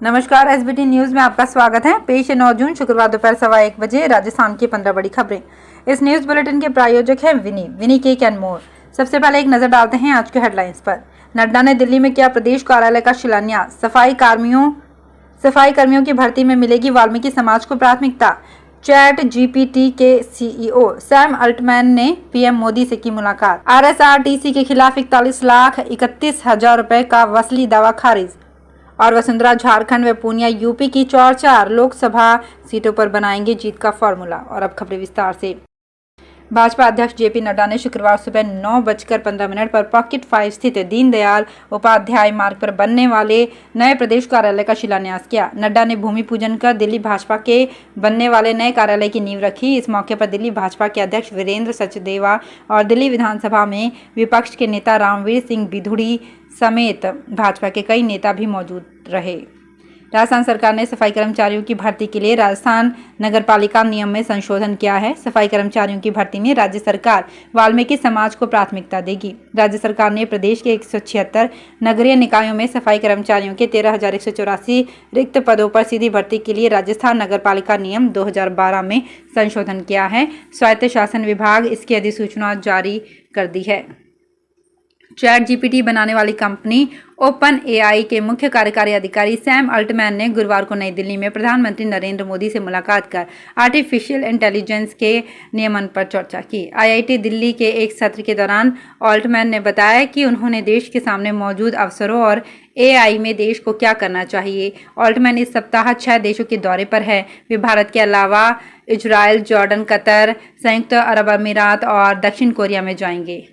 नमस्कार, SBT news में आपका स्वागत है। पेश है 9 जून शुक्रवार दोपहर 1:15 बजे राजस्थान की 15 बड़ी खबरें। इस न्यूज बुलेटिन के प्रायोजक हैं विनी केक एंड मोर। सबसे पहले एक नजर डालते हैं आज के हेडलाइंस पर। नड्डा ने दिल्ली में किया प्रदेश कार्यालय का शिलान्यास। सफाई कर्मियों की भर्ती में मिलेगी वाल्मीकि समाज को प्राथमिकता। चैट जीपीटी के सीईओ सैम अल्टमैन ने पीएम मोदी से की मुलाकात। आरएसआरटीसी के खिलाफ 41,31,000 रुपए का वसूली दावा खारिज। और वसुंधरा झारखंड व पूर्णिया यूपी की 4 लोकसभा सीटों पर बनाएंगे जीत का फॉर्मूला। और अब खबरें विस्तार से। भाजपा अध्यक्ष जेपी नड्डा ने शुक्रवार सुबह 9:15 पर पॉकेट 5 स्थित दीनदयाल उपाध्याय मार्ग पर बनने वाले नए प्रदेश कार्यालय का शिलान्यास किया। नड्डा ने भूमि पूजन कर दिल्ली भाजपा के बनने वाले नए कार्यालय की नींव रखी। इस मौके पर दिल्ली भाजपा के अध्यक्ष वीरेंद्र सचदेवा और दिल्ली विधानसभा में विपक्ष के नेता रामवीर सिंह बिधुड़ी समेत भाजपा के कई नेता भी मौजूद रहे। राजस्थान सरकार ने सफाई कर्मचारियों की भर्ती के लिए राजस्थान नगरपालिका नियम में संशोधन किया है। सफाई कर्मचारियों की भर्ती में राज्य सरकार वाल्मीकि समाज को प्राथमिकता देगी। राज्य सरकार ने प्रदेश के 176 नगरीय निकायों में सफाई कर्मचारियों के 13,184 रिक्त पदों पर सीधी भर्ती के लिए राजस्थान नगरपालिका नियम 2012 में संशोधन किया है। स्वायत्त शासन विभाग इसकी अधिसूचना जारी कर दी है। चैट जीपीटी बनाने वाली कंपनी ओपन एआई के मुख्य कार्यकारी अधिकारी सैम अल्टमैन ने गुरुवार को नई दिल्ली में प्रधानमंत्री नरेंद्र मोदी से मुलाकात कर आर्टिफिशियल इंटेलिजेंस के नियमन पर चर्चा की। आईआईटी दिल्ली के एक सत्र के दौरान अल्टमैन ने बताया कि उन्होंने देश के सामने मौजूद अवसरों और एआई में देश को क्या करना चाहिए। अल्टमैन इस सप्ताह 6 देशों के दौरे पर है। वे भारत के अलावा इजराइल, जॉर्डन, कतर, संयुक्त अरब अमीरात और दक्षिण कोरिया में जाएंगे।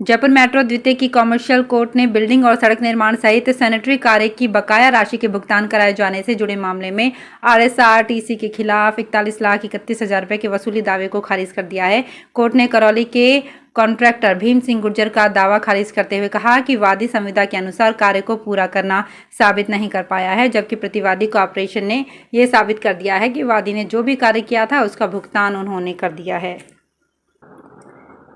जयपुर मेट्रो द्वितीय की कॉमर्शियल कोर्ट ने बिल्डिंग और सड़क निर्माण सहित सैनिटरी कार्य की बकाया राशि के भुगतान कराए जाने से जुड़े मामले में आरएसआरटीसी के खिलाफ 41,31,000 रुपए के वसूली दावे को खारिज कर दिया है। कोर्ट ने करौली के कॉन्ट्रैक्टर भीम सिंह गुर्जर का दावा खारिज करते हुए कहा कि वादी संविदा के अनुसार कार्य को पूरा करना साबित नहीं कर पाया है, जबकि प्रतिवादी कॉर्पोरेशन ने यह साबित कर दिया है कि वादी ने जो भी कार्य किया था उसका भुगतान उन्होंने कर दिया है।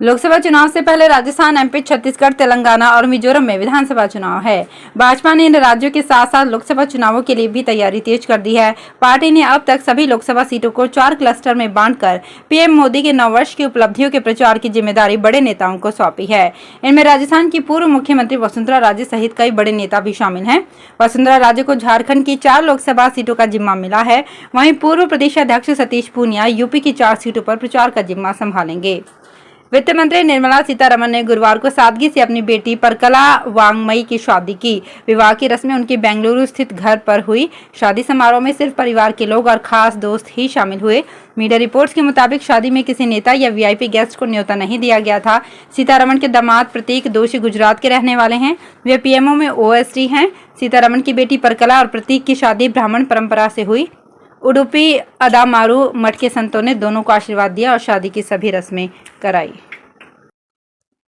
लोकसभा चुनाव से पहले राजस्थान, एमपी, छत्तीसगढ़, तेलंगाना और मिजोरम में विधानसभा चुनाव है। भाजपा ने इन राज्यों के साथ साथ लोकसभा चुनावों के लिए भी तैयारी तेज कर दी है। पार्टी ने अब तक सभी लोकसभा सीटों को 4 क्लस्टर में बांटकर पीएम मोदी के 9 वर्ष की उपलब्धियों के प्रचार की जिम्मेदारी बड़े नेताओं को सौंपी है। इनमें राजस्थान की पूर्व मुख्यमंत्री वसुंधरा राजे सहित कई बड़े नेता भी शामिल हैं। वसुंधरा राजे को झारखंड की 4 लोकसभा सीटों का जिम्मा मिला है। वहीं पूर्व प्रदेश अध्यक्ष सतीश पूनिया यूपी की 4 सीटों पर प्रचार का जिम्मा संभालेंगे। वित्त मंत्री निर्मला सीतारमण ने गुरुवार को सादगी से अपनी बेटी परकला वांगमई की शादी की। विवाह की रस्में उनके बेंगलुरु स्थित घर पर हुई। शादी समारोह में सिर्फ परिवार के लोग और खास दोस्त ही शामिल हुए। मीडिया रिपोर्ट्स के मुताबिक शादी में किसी नेता या वीआईपी गेस्ट को न्योता नहीं दिया गया था। सीतारमण के दामाद प्रतीक दोषी गुजरात के रहने वाले हैं। वे पीएमओ में ओएसडी हैं। सीतारमण की बेटी परकला और प्रतीक की शादी ब्राह्मण परंपरा से हुई। उडुपी अदामारू मठ के संतों ने दोनों को आशीर्वाद दिया और शादी की सभी रस्में कराई।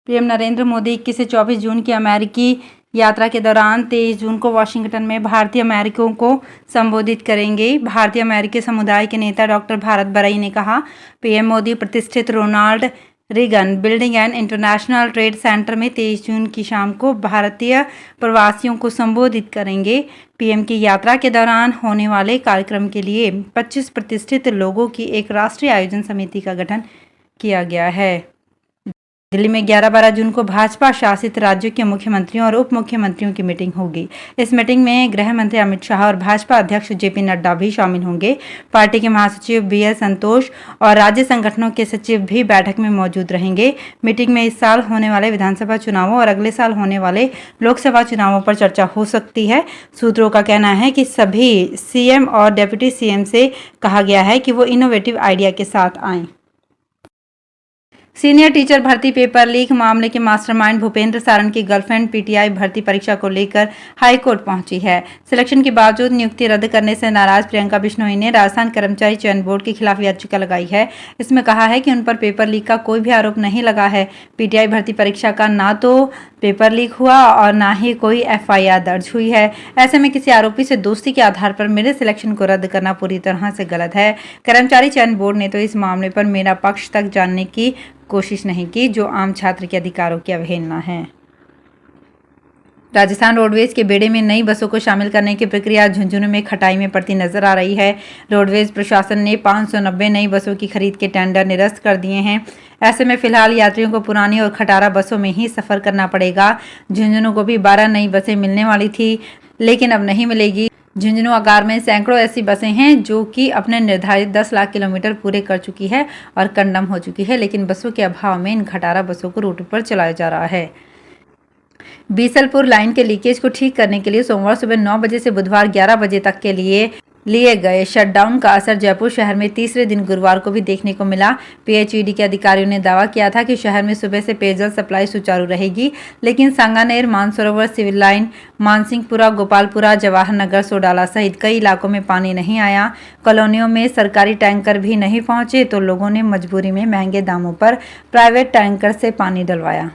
पीएम नरेंद्र मोदी 21 से 24 जून की अमेरिकी यात्रा के दौरान 23 जून को वाशिंगटन में भारतीय अमेरिकियों को संबोधित करेंगे। भारतीय अमेरिकी समुदाय के नेता डॉक्टर भारत बरई ने कहा, पीएम मोदी प्रतिष्ठित Ronald Reagan building and international trade centre में 23 जून की शाम को भारतीय प्रवासियों को संबोधित करेंगे। पीएम की यात्रा के दौरान होने वाले कार्यक्रम के लिए 25 प्रतिष्ठित लोगों की एक राष्ट्रीय आयोजन समिति का गठन किया गया है। दिल्ली में 11-12 जून को भाजपा शासित राज्यों के मुख्यमंत्रियों और उप मुख्यमंत्रियों की मीटिंग होगी। इस मीटिंग में गृह मंत्री अमित शाह और भाजपा अध्यक्ष जेपी नड्डा भी शामिल होंगे। पार्टी के महासचिव बीएल संतोष और राज्य संगठनों के सचिव भी बैठक में मौजूद रहेंगे। मीटिंग में इस साल होने वाले विधानसभा चुनावों और अगले साल होने वाले लोकसभा चुनावों पर चर्चा हो सकती है। सूत्रों का कहना है कि सभी सीएम और डिप्टी सीएम से कहा गया है कि वो इनोवेटिव आइडिया के साथ आएं। सीनियर टीचर भर्ती पेपर लीक मामले के मास्टरमाइंड भूपेंद्र सारण की गर्लफ्रेंड पीटीआई भर्ती परीक्षा को लेकर हाईकोर्ट पहुंची है। सिलेक्शन के बावजूद नियुक्ति रद्द करने से नाराज प्रियंका बिश्नोई ने राजस्थान कर्मचारी चयन बोर्ड के खिलाफ याचिका लगाई है। इसमें कहा है कि उन पर पेपर लीक का कोई भी आरोप नहीं लगा है। पीटीआई भर्ती परीक्षा का ना तो पेपर लीक हुआ और ना ही कोई एफआईआर दर्ज हुई है। ऐसे में किसी आरोपी से दोस्ती के आधार पर मेरे सिलेक्शन को रद्द करना पूरी तरह से गलत है। कर्मचारी चयन बोर्ड ने तो इस मामले पर मेरा पक्ष तक जानने की कोशिश नहीं की, जो आम छात्र के अधिकारों की अवहेलना है। राजस्थान रोडवेज के बेड़े में नई बसों को शामिल करने की प्रक्रिया झुंझुनू में खटाई में पड़ती नजर आ रही है। रोडवेज प्रशासन ने 590 नई बसों की खरीद के टेंडर निरस्त कर दिए हैं। ऐसे में फिलहाल यात्रियों को पुरानी और खटारा बसों में ही सफर करना पड़ेगा। झुंझुनू को भी 12 नई बसें मिलने वाली थी, लेकिन अब नहीं मिलेगी। झुंझुनू आगार में सैकड़ों ऐसी बसें हैं जो कि अपने निर्धारित 10 लाख किलोमीटर पूरे कर चुकी है और कंडम हो चुकी है, लेकिन बसों के अभाव में इन खटारा बसों को रूट पर चलाया जा रहा है। बीसलपुर लाइन के लीकेज को ठीक करने के लिए सोमवार सुबह 9 बजे से बुधवार 11 बजे तक के लिए गए शटडाउन का असर जयपुर शहर में तीसरे दिन गुरुवार को भी देखने को मिला। पीएचईडी के अधिकारियों ने दावा किया था कि शहर में सुबह से पेयजल सप्लाई सुचारू रहेगी, लेकिन सांगानेर, मानसरोवर, सिविल लाइन, मानसिंहपुरा, गोपालपुरा, जवाहर नगर, सोडाला सहित कई इलाकों में पानी नहीं आया। कॉलोनियों में सरकारी टैंकर भी नहीं पहुंचे तो लोगों ने मजबूरी में महंगे दामों पर प्राइवेट टैंकर से पानी डलवाया।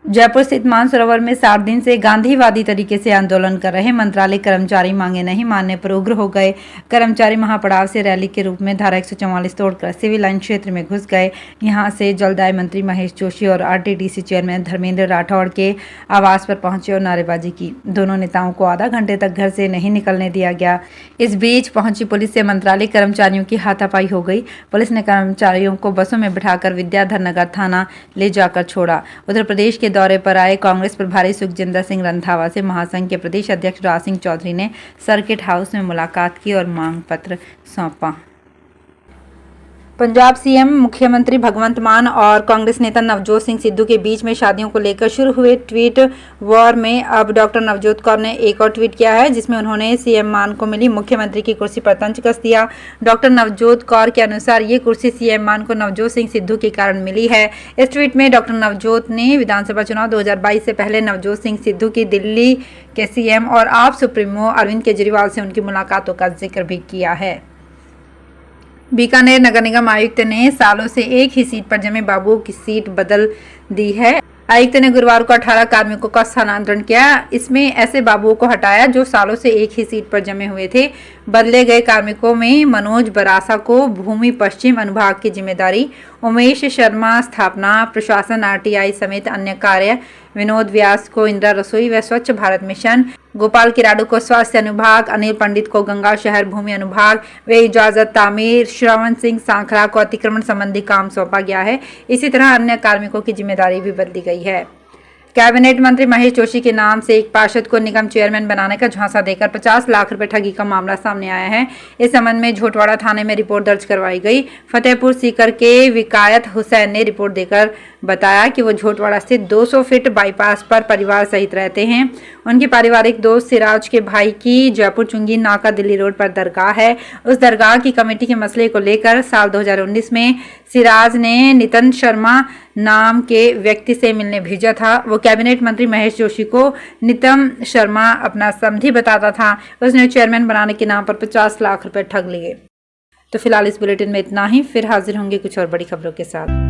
जयपुर स्थित मानसरोवर में 60 दिन से गांधीवादी तरीके से आंदोलन कर रहे मंत्रालय कर्मचारी मांगे नहीं मानने पर उग्र हो गए। कर्मचारी महापड़ाव से रैली के रूप में धारा 144 तोड़कर सिविल लाइन क्षेत्र में घुस गए। यहां से जलदाय मंत्री महेश जोशी और आरटीडीसी चेयरमैन धर्मेंद्र राठौड़ के आवास पर पहुंचे और नारेबाजी की। दोनों नेताओं को आधा घंटे तक घर से नहीं निकलने दिया गया। इस बीच पहुंची पुलिस से मंत्रालय कर्मचारियों की हाथापाई हो गई। पुलिस ने कर्मचारियों को बसों में बिठाकर विद्याधर नगर थाना ले जाकर छोड़ा। उत्तर प्रदेश के दौरे पर आए कांग्रेस प्रभारी सुखजिंदर सिंह रंधावा से महासंघ के प्रदेश अध्यक्ष राज सिंह चौधरी ने सर्किट हाउस में मुलाकात की और मांग पत्र सौंपा। पंजाब सीएम मुख्यमंत्री भगवंत मान और कांग्रेस नेता नवजोत सिंह सिद्धू के बीच में शादियों को लेकर शुरू हुए ट्वीट वॉर में अब डॉक्टर नवजोत कौर ने एक और ट्वीट किया है, जिसमें उन्होंने सीएम मान को मिली मुख्यमंत्री की कुर्सी पर तंज कस दिया। डॉक्टर नवजोत कौर के अनुसार ये कुर्सी सीएम मान को नवजोत सिंह सिद्धू के कारण मिली है। इस ट्वीट में डॉक्टर नवजोत ने विधानसभा चुनाव 2022 से पहले नवजोत सिंह सिद्धू की दिल्ली के सीएम और आप सुप्रीमो अरविंद केजरीवाल से उनकी मुलाकातों का जिक्र भी किया है। बीकानेर नगर निगम आयुक्त ने सालों से एक ही सीट पर जमे बाबुओं की सीट बदल दी है। आयुक्त ने गुरुवार को 18 कार्मिकों का स्थानांतरण किया। इसमें ऐसे बाबुओं को हटाया जो सालों से एक ही सीट पर जमे हुए थे। बदले गए कार्मिकों में मनोज बरासा को भूमि पश्चिम अनुभाग की जिम्मेदारी, उमेश शर्मा स्थापना प्रशासन आरटीआई समेत अन्य कार्य, विनोद व्यास को इंदिरा रसोई व स्वच्छ भारत मिशन, गोपाल किराडू को स्वास्थ्य अनुभाग, अनिल पंडित को गंगा शहर भूमि अनुभाग व इजाजत तामीर, श्रवण सिंह सांखरा को अतिक्रमण संबंधी काम सौंपा गया है। इसी तरह अन्य कार्मिकों की जिम्मेदारी भी बदली गई है। कैबिनेट मंत्री महेश जोशी के नाम से एक पार्षद को निगम चेयरमैन बनाने का झांसा देकर 50 लाख रुपए ठगी का मामला सामने आया है। इस संबंध में झोटवाड़ा थाने में रिपोर्ट दर्ज करवाई गई। फतेहपुर सीकर के विकायत हुसैन ने रिपोर्ट देकर बताया कि वो झोटवाड़ा स्थित 200 फीट बाईपास पर परिवार सहित रहते हैं। उनकी पारिवारिक दोस्त सिराज के भाई की जयपुर चुंगी नाका दिल्ली रोड पर दरगाह है। उस दरगाह की कमेटी के मसले को लेकर साल 2019 में सिराज ने नितिन शर्मा नाम के व्यक्ति से मिलने भेजा था। वो कैबिनेट मंत्री महेश जोशी को नितिन शर्मा अपना समधी बताता था। उसने चेयरमैन बनाने के नाम पर 50 लाख रुपए ठग लिए। तो फिलहाल इस बुलेटिन में इतना ही। फिर हाजिर होंगे कुछ और बड़ी खबरों के साथ।